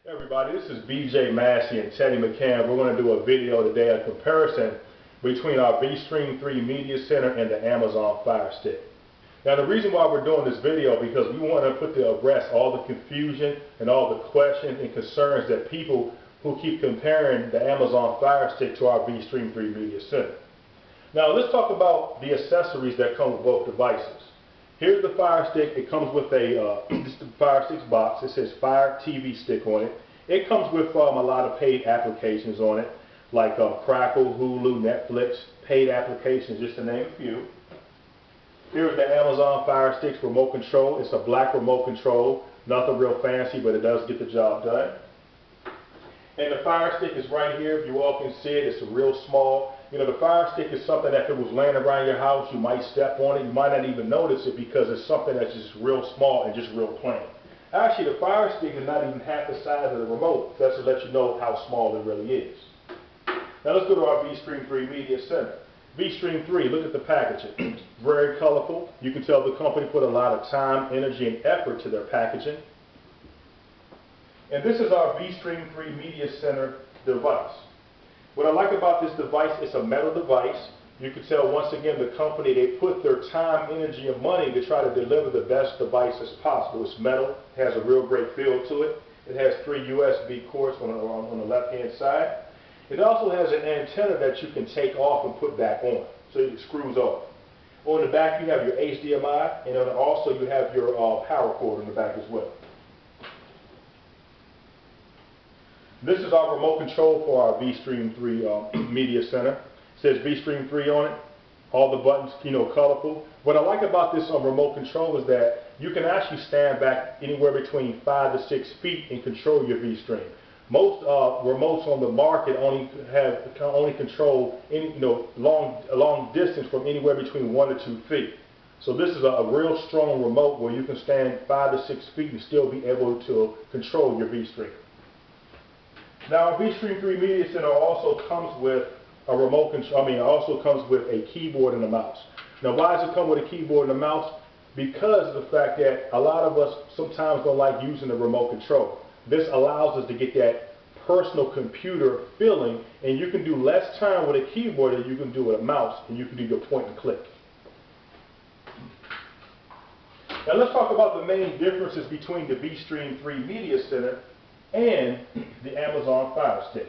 Hey everybody, this is BJ Massey and Teddy McCann. We're going to do a video today, a comparison between our vstream 3 Media Center and the Amazon Firestick. Now the reason why we're doing this video because we want to put to rest all the confusion and all the questions and concerns that people who keep comparing the Amazon Firestick to our vstream 3 Media Center. Now let's talk about the accessories that come with both devices. Here's the Firestick. It comes with a Firestick box. It says Fire TV Stick on it. It comes with a lot of paid applications on it, like Crackle, Hulu, Netflix, paid applications, just to name a few. Here's the Amazon Firestick's remote control. It's a black remote control. Nothing real fancy, but it does get the job done. And the Firestick is right here. If you all can see it, it's real small. You know, the Firestick is something that if it was laying around your house, you might step on it. You might not even notice it because it's something that's just real small and just real plain. Actually, the Firestick is not even half the size of the remote. That's to let you know how small it really is. Now let's go to our vstream 3 Media Center. vstream 3, look at the packaging. Very colorful. You can tell the company put a lot of time, energy, and effort to their packaging. And this is our vstream 3 Media Center device. What I like about this device, it's a metal device. You can tell once again the company, they put their time, energy, and money to try to deliver the best device as possible. It's metal, it has a real great feel to it. It has 3 USB cords on the left-hand side. It also has an antenna that you can take off and put back on, so it screws off. On the back you have your HDMI, and then also you have your power cord in the back as well. This is our remote control for our vstream 3 Media Center. It says vstream 3 on it. All the buttons, you know, colorful. What I like about this remote control is that you can actually stand back anywhere between 5 to 6 feet and control your vstream. Most remotes on the market only control any, long distance from anywhere between 1 to 2 feet. So this is a real strong remote where you can stand 5 to 6 feet and still be able to control your vstream. Now, our vstream 3 Media Center also comes with a remote control. Also comes with a keyboard and a mouse. Now, why does it come with a keyboard and a mouse? Because of the fact that a lot of us sometimes don't like using the remote control. This allows us to get that personal computer feeling, and you can do less time with a keyboard than you can do with a mouse, and you can do your point and click. Now, let's talk about the main differences between the vstream 3 Media Center and the Amazon Firestick.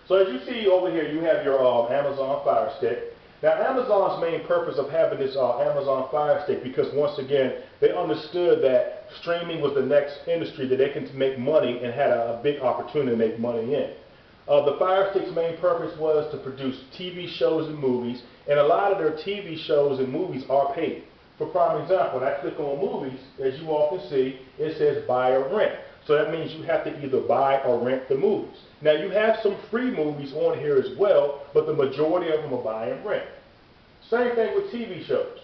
So as you see over here, you have your Amazon Firestick. Now Amazon's main purpose of having this Amazon Firestick, because once again, they understood that streaming was the next industry that they can make money and had a big opportunity to make money in. The Firestick's main purpose was to produce TV shows and movies, and a lot of their TV shows and movies are paid. For prime example, when I click on movies, as you all can see, it says buy or rent. So that means you have to either buy or rent the movies. Now you have some free movies on here as well, but the majority of them are buy and rent. Same thing with TV shows.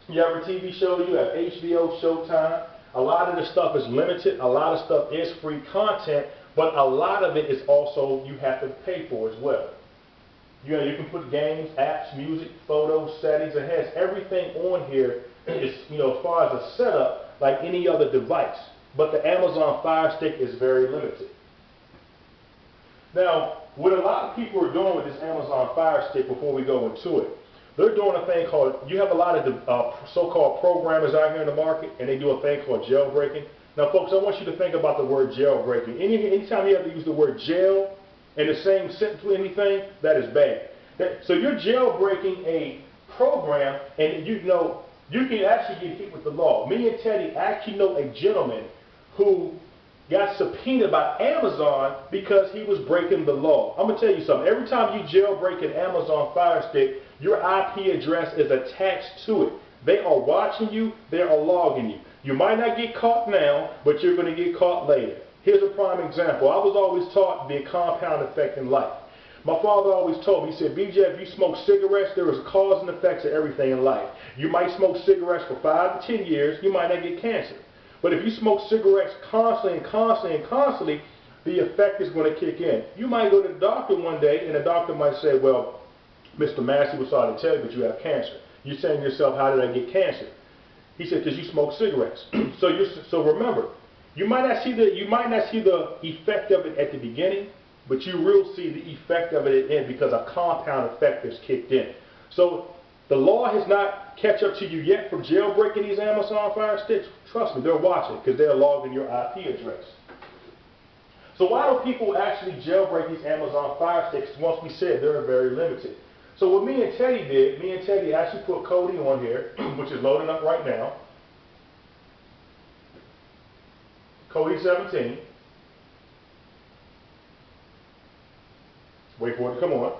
You have a TV show, you have HBO, Showtime. A lot of the stuff is limited, a lot of stuff is free content, but a lot of it is also you have to pay for as well. You can put games, apps, music, photos, settings. It has everything on here. It's, as far as a setup, like any other device. But the Amazon Firestick is very limited. Now, what a lot of people are doing with this Amazon Firestick, before we go into it, they're doing a thing called, you have a lot of so-called programmers out here in the market, and they do a thing called jailbreaking. Now, folks, I want you to think about the word jailbreaking. Anytime you have to use the word jail in the same sentence with anything, that is bad. So you're jailbreaking a program, and you can actually get hit with the law. Me and Teddy actually know a gentleman who got subpoenaed by Amazon because he was breaking the law. I'm going to tell you something. Every time you jailbreak an Amazon Firestick, your IP address is attached to it. They are watching you. They are logging you. You might not get caught now, but you're going to get caught later. Here's a prime example. I was always taught the compound effect in life. My father always told me, he said, BJ, if you smoke cigarettes, there is cause and effects of everything in life. You might smoke cigarettes for 5 to 10 years, you might not get cancer. But if you smoke cigarettes constantly, the effect is going to kick in. You might go to the doctor one day, and the doctor might say, well, Mr. Massey was sorry to tell you, but you have cancer. You're saying to yourself, how did I get cancer? He said, because you smoke cigarettes. So remember, You might not see the effect of it at the beginning, but you will see the effect of it at the end because a compound effect has kicked in. So the law has not catch up to you yet for jailbreaking these Amazon Fire Sticks. Trust me, they're watching because they're logging your IP address. So why do people actually jailbreak these Amazon Fire Sticks? Once we said they're very limited. So what me and Teddy did, me and Teddy actually put Cody on here, which is loading up right now. Cody 17. Wait for it to come on.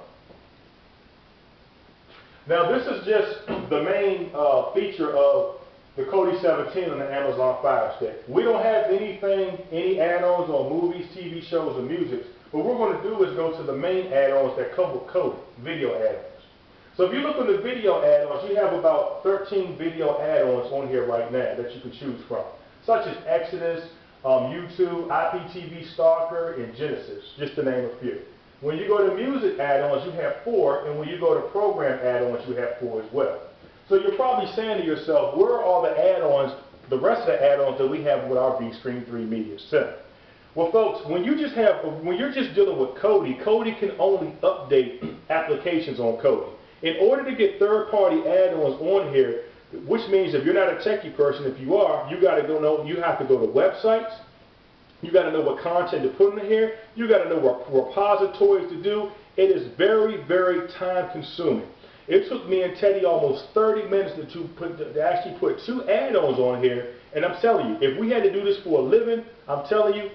Now this is just the main feature of the Cody 17 on the Amazon Fire Stick. We don't have anything, any add-ons on movies, TV shows, or music. What we're going to do is go to the main add-ons that come with Cody, video add-ons. So if you look at the video add-ons, you have about 13 video add-ons on here right now that you can choose from, such as Exodus, YouTube, IPTV Stalker, and Genesis, just to name a few. When you go to music add-ons, you have 4, and when you go to program add-ons, you have 4 as well. So you're probably saying to yourself, where are all the add-ons, the rest of the add-ons that we have with our vStream 3 Media Center? Well, folks, when you're just dealing with Kodi, Kodi can only update applications on Kodi. In order to get third-party add-ons on here, which means if you're not a techie person, if you are, you got to go know, you have to go to websites. You got to know what content to put in here. You got to know what repositories to do. It is very, very time consuming. It took me and Teddy almost 30 minutes to actually put 2 add-ons on here. And I'm telling you, if we had to do this for a living, I'm telling you,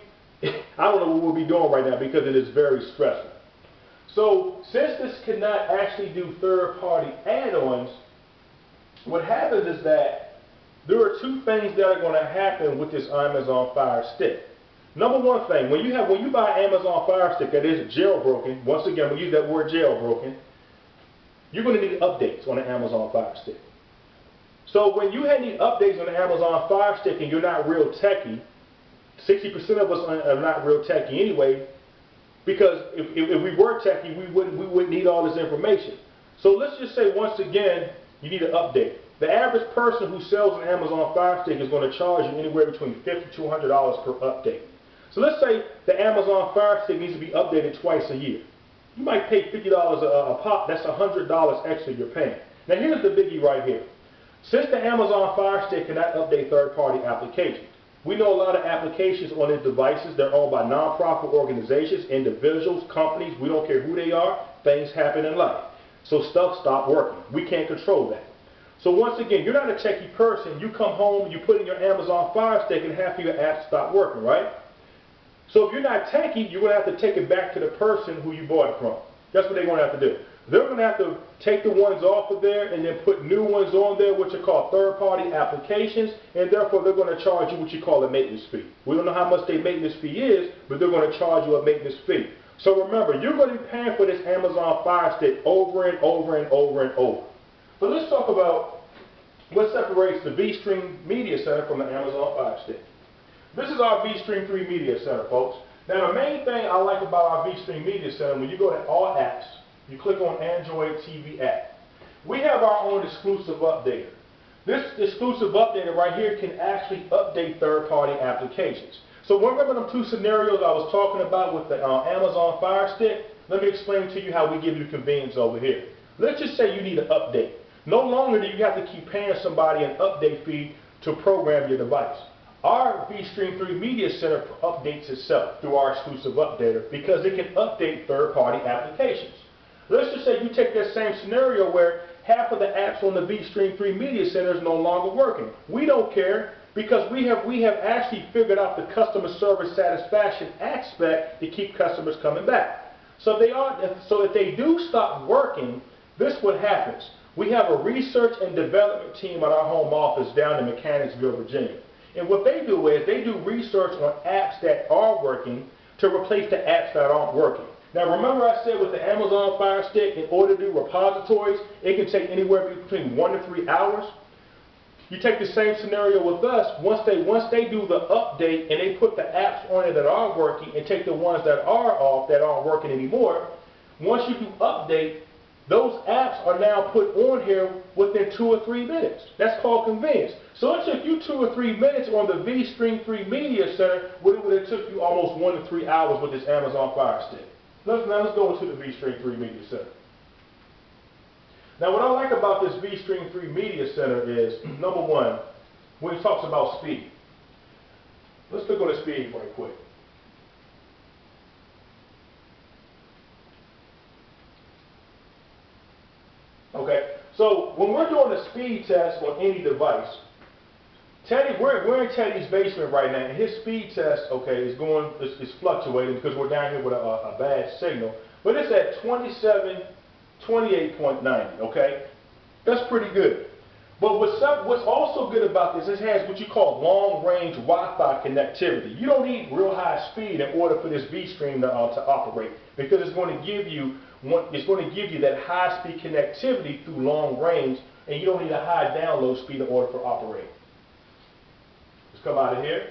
I don't know what we'll be doing right now because it is very stressful. So since this cannot actually do third-party add-ons, what happens is that there are 2 things that are going to happen with this Amazon Fire Stick. Number one thing, when you buy an Amazon Fire Stick that is jailbroken, once again we use that word jailbroken, you're going to need updates on the Amazon Fire Stick. So when you need updates on the Amazon Fire Stick and you're not real techie, 60% of us are not real techie anyway, because if we were techie, we wouldn't need all this information. So let's just say once again, you need an update. The average person who sells an Amazon Fire Stick is going to charge you anywhere between $50 to $200 per update. So let's say the Amazon Fire Stick needs to be updated twice a year. You might pay $50 a pop. That's $100 extra you're paying. Now here's the biggie right here. Since the Amazon Fire Stick cannot update third-party applications, we know a lot of applications on its devices, they're owned by non-profit organizations, individuals, companies, we don't care who they are, things happen in life. So stuff stopped working. We can't control that. So once again, you're not a techie person, you come home, you put in your Amazon Fire Stick and half of your apps stop working, right? So if you're not techie, you're going to have to take it back to the person who you bought it from. That's what they're going to have to do. They're going to have to take the ones off of there and then put new ones on there, which are called third-party applications, and therefore they're going to charge you what you call a maintenance fee. We don't know how much their maintenance fee is, but they're going to charge you a maintenance fee. So remember, you're going to be paying for this Amazon Fire Stick over and over and over and over. So let's talk about what separates the vStream Media Center from the Amazon Fire Stick. This is our vStream 3 Media Center, folks. Now the main thing I like about our vStream Media Center, when you go to all apps, you click on Android TV app. We have our own exclusive updater. This exclusive updater right here can actually update third-party applications. So remember them 2 scenarios I was talking about with the Amazon Fire Stick? Let me explain to you how we give you convenience over here. Let's just say you need an update. No longer do you have to keep paying somebody an update fee to program your device. Our vStream 3 Media Center updates itself through our exclusive updater because it can update third-party applications. Let's just say you take that same scenario where half of the apps on the vStream 3 Media Center is no longer working. We don't care because we have actually figured out the customer service satisfaction aspect to keep customers coming back. So if they do stop working, this is what happens. We have a research and development team at our home office down in Mechanicsville, Virginia. And what they do is they do research on apps that are working to replace the apps that aren't working. Now remember I said with the Amazon Fire Stick, in order to do repositories, it can take anywhere between 1 to 3 hours. You take the same scenario with us, once they do the update and they put the apps on it that are working and take the ones that are off that aren't working anymore, once you do update, Those apps are now put on here within 2 or 3 minutes. That's called convenience. So it took you 2 or 3 minutes on the vStream 3 Media Center, when it would have took you almost 1 to 3 hours with this Amazon Fire Stick. Now let's go into the vStream 3 Media Center. Now what I like about this vStream 3 Media Center is, number one, when it talks about speed. Let's look on the speed right quick. Okay, so when we're doing a speed test on any device, Teddy, we're in Teddy's basement right now, and his speed test, okay, is fluctuating because we're down here with a bad signal, but it's at 28.90, okay? That's pretty good. But what's also good about this, it has what you call long-range Wi-Fi connectivity. You don't need real high speed in order for this vStream to operate, because it's going to give you that high-speed connectivity through long range, and you don't need a high download speed in order for operating. Let's come out of here.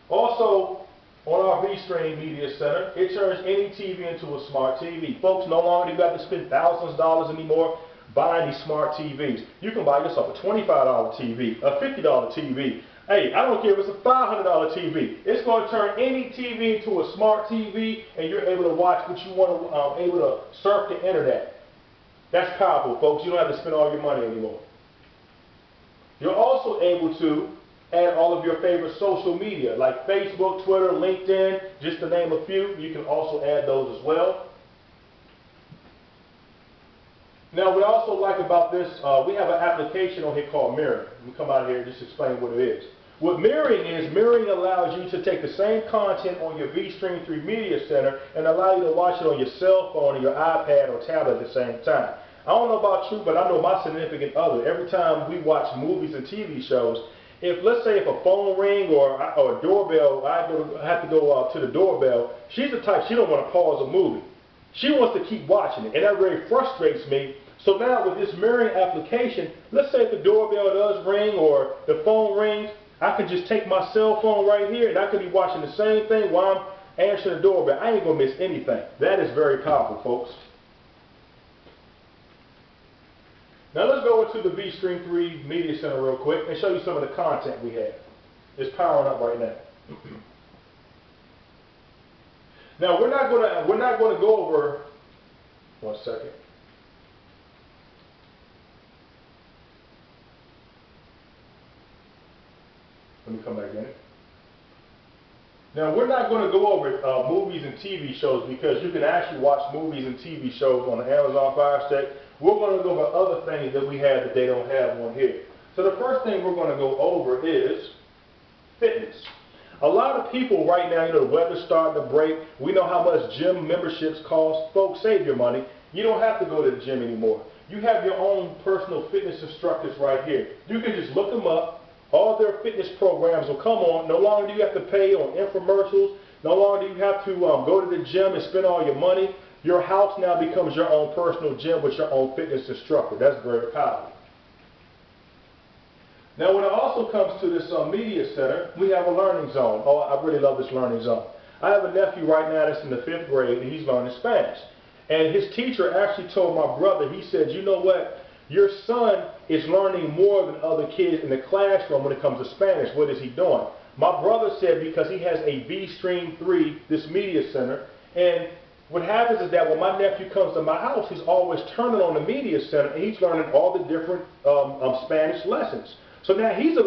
Also, on our vStream Media Center, it turns any TV into a smart TV. Folks, no longer do you got to spend thousands of dollars anymore buying these smart TVs. You can buy yourself a $25 TV, a $50 TV. Hey, I don't care if it's a $500 TV. It's going to turn any TV into a smart TV, and you're able to watch what you want to, able to surf the internet. That's powerful, folks. You don't have to spend all your money anymore. You're also able to add all of your favorite social media, like Facebook, Twitter, LinkedIn, just to name a few. You can also add those as well. Now, what I also like about this, we have an application on here called Mirroring. Let me come out here and just explain what it is. What mirroring is, mirroring allows you to take the same content on your vStream 3 Media Center and allow you to watch it on your cell phone or your iPad or tablet at the same time. I don't know about you, but I know my significant other, every time we watch movies and TV shows, let's say if a phone ring or a doorbell, I have to go to the doorbell, she's the type, she don't want to pause a movie. She wants to keep watching it, and that really frustrates me. So now with this mirroring application, let's say if the doorbell does ring or the phone rings, I can just take my cell phone right here and I could be watching the same thing while I'm answering the doorbell. I ain't going to miss anything. That is very powerful, folks. Now let's go into the vStream 3 Media Center real quick and show you some of the content we have. It's powering up right now. Now we're not going to go over, one second. Let me come back in. Now we're not going to go over movies and TV shows, because you can actually watch movies and TV shows on the Amazon Fire Stick. We're going to go over other things that we have that they don't have on here. So the first thing we're going to go over is fitness. A lot of people right now, you know, the weather's starting to break. We know how much gym memberships cost. Folks, save your money. You don't have to go to the gym anymore. You have your own personal fitness instructors right here. You can just look them up. All their fitness programs will come on. No longer do you have to pay on infomercials. No longer do you have to go to the gym and spend all your money. Your house now becomes your own personal gym with your own fitness instructor. That's very powerful. Now when it also comes to this media center, we have a learning zone. Oh, I really love this learning zone. I have a nephew right now that's in the 5th grade, and he's learning Spanish. And his teacher actually told my brother, he said, you know what? Your son is learning more than other kids in the classroom when it comes to Spanish. What is he doing? My brother said because he has a vStream 3, this media center, and what happens is that when my nephew comes to my house, he's always turning on the media center, and he's learning all the different Spanish lessons. So now he's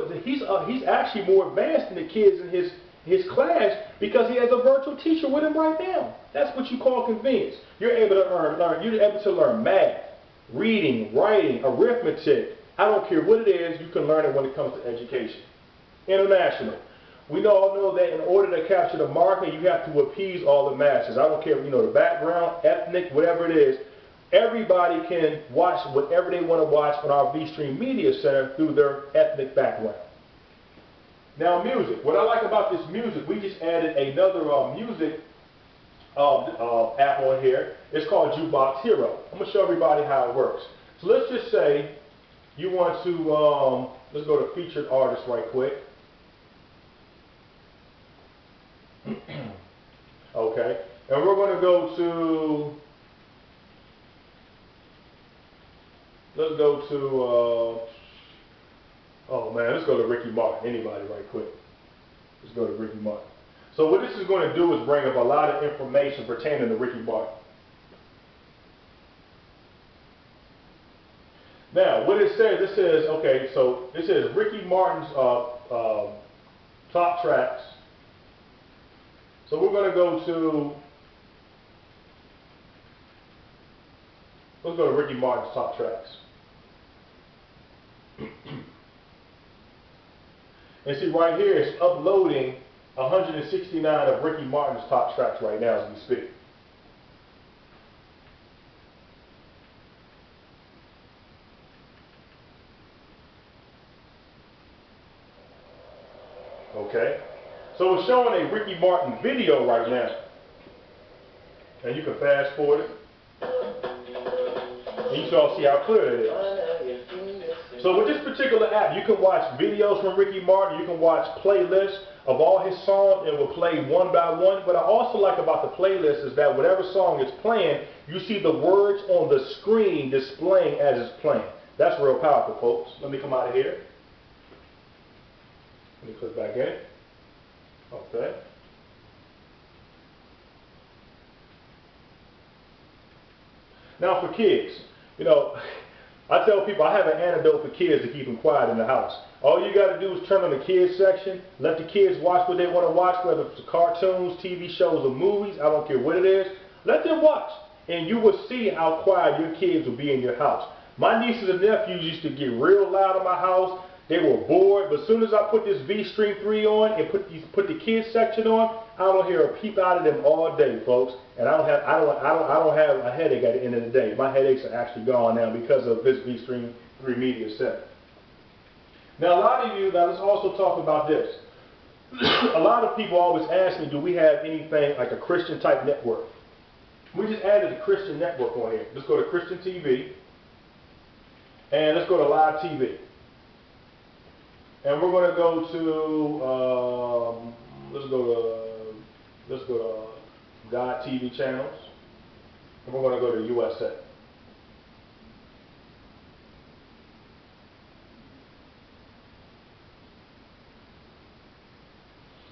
actually more advanced than the kids in his class, because he has a virtual teacher with him right now. That's what you call convenience. You're able to you're able to learn math, reading, writing, arithmetic. I don't care what it is, you can learn it when it comes to education. International. We all know that in order to capture the market, you have to appease all the masses. I don't care, you know, the background, ethnic, whatever it is. Everybody can watch whatever they want to watch on our vStream Media Center through their ethnic background. Now music. What I like about this music, we just added another music app on here. It's called Jukebox Hero. I'm going to show everybody how it works. So let's just say you want to, let's go to featured artists right quick. Okay. And we're going to go to let's go to, oh man, let's go to Ricky Martin. Anybody right quick. Let's go to Ricky Martin. So what this is going to do is bring up a lot of information pertaining to Ricky Martin. Now, what it says, this says, okay, so it says Ricky Martin's top tracks. So we're going to go to, let's go to Ricky Martin's top tracks. And see right here, it's uploading 169 of Ricky Martin's top tracks right now as we speak. Okay, so it's showing a Ricky Martin video right now, and you can fast forward it, and you can all see how clear it is. So with this particular app, you can watch videos from Ricky Martin, you can watch playlists of all his songs, and will play one by one. What I also like about the playlist is that whatever song is playing, you see the words on the screen displaying as it's playing. That's real powerful, folks. Let me come out of here. Let me click back in it. Okay. Now for kids, you know, I tell people I have an antidote for kids to keep them quiet in the house. All you got to do is turn on the kids section, let the kids watch what they want to watch, whether it's cartoons, TV shows, or movies. I don't care what it is. Let them watch, and you will see how quiet your kids will be in your house. My nieces and nephews used to get real loud in my house. They were bored, but as soon as I put this vstream 3 on and put the kids section on, I don't hear a peep out of them all day, folks. And I don't have a headache at the end of the day. My headaches are actually gone now because of this vstream 3 media set. Now a lot of you, now let's also talk about this. A lot of people always ask me, do we have anything like a Christian type network? We just added a Christian network on here. Let's go to Christian TV, and let's go to Live TV. And we're going to go to, let's go to God TV channels, and we're going to go to USA.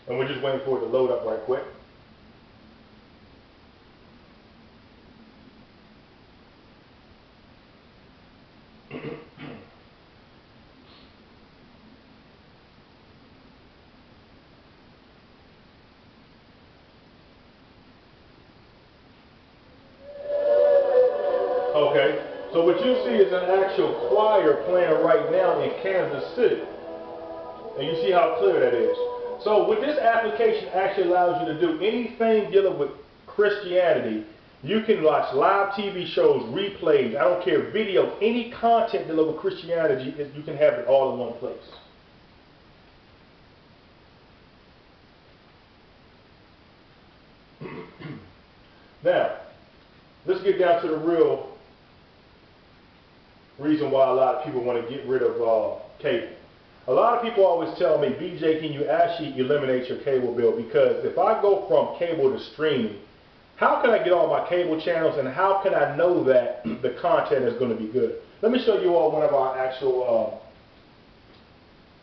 And we're just waiting for it to load up right quick. Okay, so what you see is an actual choir playing right now in Kansas City. And you see how clear that is. So what this application actually allows you to do, anything dealing with Christianity, you can watch live TV shows, replays, I don't care, video, any content dealing with Christianity, you can have it all in one place. Now, let's get down to the real reason why a lot of people want to get rid of cable. A lot of people always tell me, BJ, can you actually eliminate your cable bill? Because if I go from cable to streaming, how can I get all my cable channels, and how can I know that the content is going to be good? Let me show you all one of our actual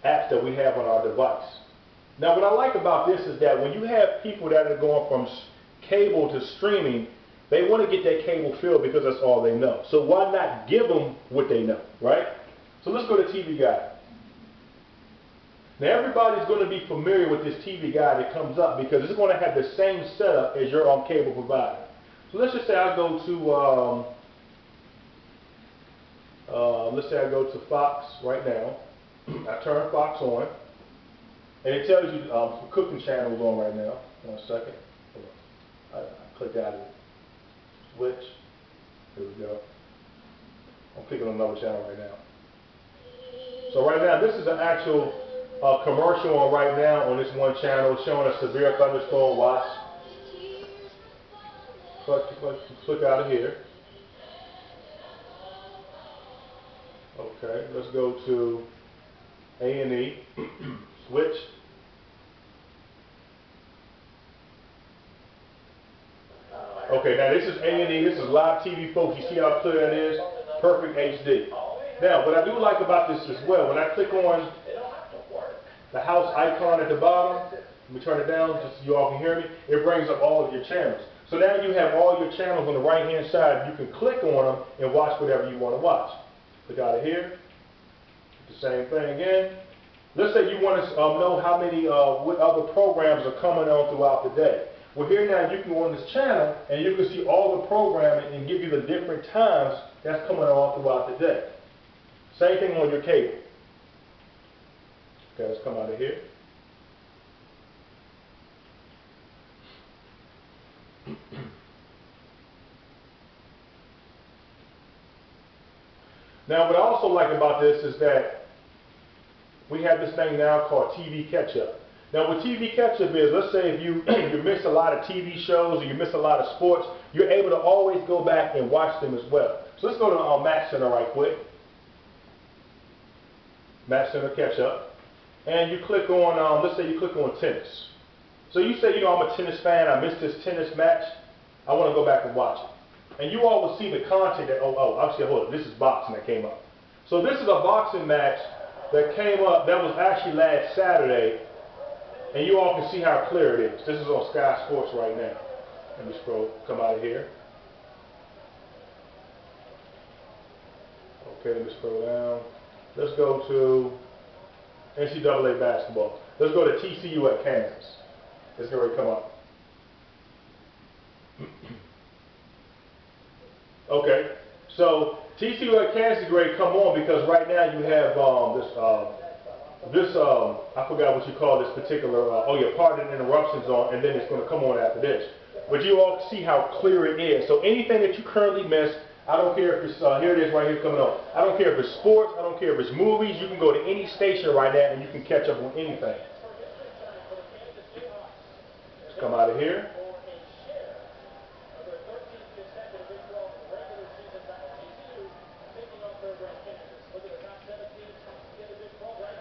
apps that we have on our device. Now what I like about this is that when you have people that are going from cable to streaming, they want to get that cable filled because that's all they know. So why not give them what they know, right? So let's go to TV Guide. Now everybody's going to be familiar with this TV Guide that comes up because it's going to have the same setup as your cable provider. So let's just say I go to Fox right now. I turn Fox on, and it tells you cooking channels on right now. 1 second. I click out of it. Switch. Here we go. I'm clicking on another channel right now. So right now, this is an actual commercial on right now on this one channel showing a severe thunderstorm watch. Click out of here. Okay, let's go to A&E. Switch. Okay, now this is A&E. This is live TV, folks. You see how clear that is? Perfect HD. Now, what I do like about this as well, when I click on the house icon at the bottom, let me turn it down just so you all can hear me, it brings up all of your channels. So now you have all your channels on the right hand side. You can click on them and watch whatever you want to watch. Click out of here. The same thing again. Let's say you want to know how many, what other programs are coming on throughout the day. Well, here now you can go on this channel and you can see all the programming and give you the different times that's coming on throughout the day. Same thing on your cable. Okay, let's come out of here. Now, what I also like about this is that we have this thing now called TV catch-up. Now, what TV catch-up is, let's say if you you miss a lot of TV shows or you miss a lot of sports, you're able to always go back and watch them as well. So let's go to Match Center right quick. Match Center catch-up. And you click on, let's say you click on tennis. So you say, you know, I'm a tennis fan, I missed this tennis match, I want to go back and watch it. And you all will see the content that, actually, hold on, this is boxing that came up. So this is a boxing match that came up, that was actually last Saturday, and you all can see how clear it is. This is on Sky Sports right now. Let me scroll, come out of here. Okay, let me scroll down. Let's go to NCAA basketball. Let's go to TCU at Kansas. It's going to come up. Okay, so TCU at Kansas is ready to come on because right now you have I forgot what you call this particular, pardon interruptions on, and then it's going to come on after this. But you all see how clear it is. So anything that you currently miss, I don't care if it's, here it is right here coming on. I don't care if it's sports, I don't care if it's movies, you can go to any station right now and you can catch up on anything. Let's come out of here.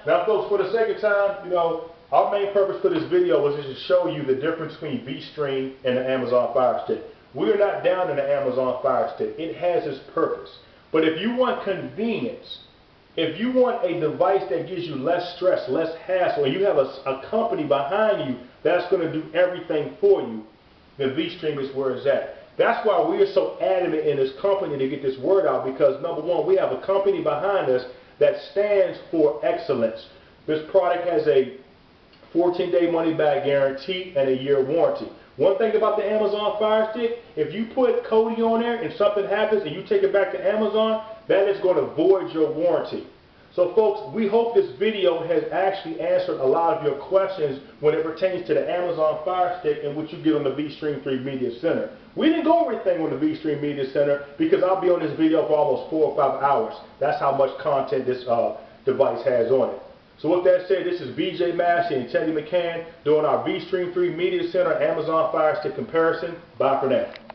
Now, folks, for the sake of time, you know, our main purpose for this video was just to show you the difference between vstream and the Amazon Firestick. We are not down in the Amazon Firestick. It has its purpose. But if you want convenience, if you want a device that gives you less stress, less hassle, and you have a company behind you that's going to do everything for you, then vstream is where it's at. That's why we are so adamant in this company to get this word out, because number one, we have a company behind us that stands for excellence. This product has a 14-day money-back guarantee and a year warranty. One thing about the Amazon Firestick, if you put Cody on there and something happens and you take it back to Amazon, that is going to void your warranty. So folks, we hope this video has actually answered a lot of your questions when it pertains to the Amazon Firestick and what you get on the vStream 3 Media Center. We didn't go over everything on the vStream Media Center because I'll be on this video for almost 4 or 5 hours. That's how much content this device has on it. So with that said, this is BJ Massey and Teddy McCann doing our vStream 3 Media Center Amazon Firestick comparison. Bye for now.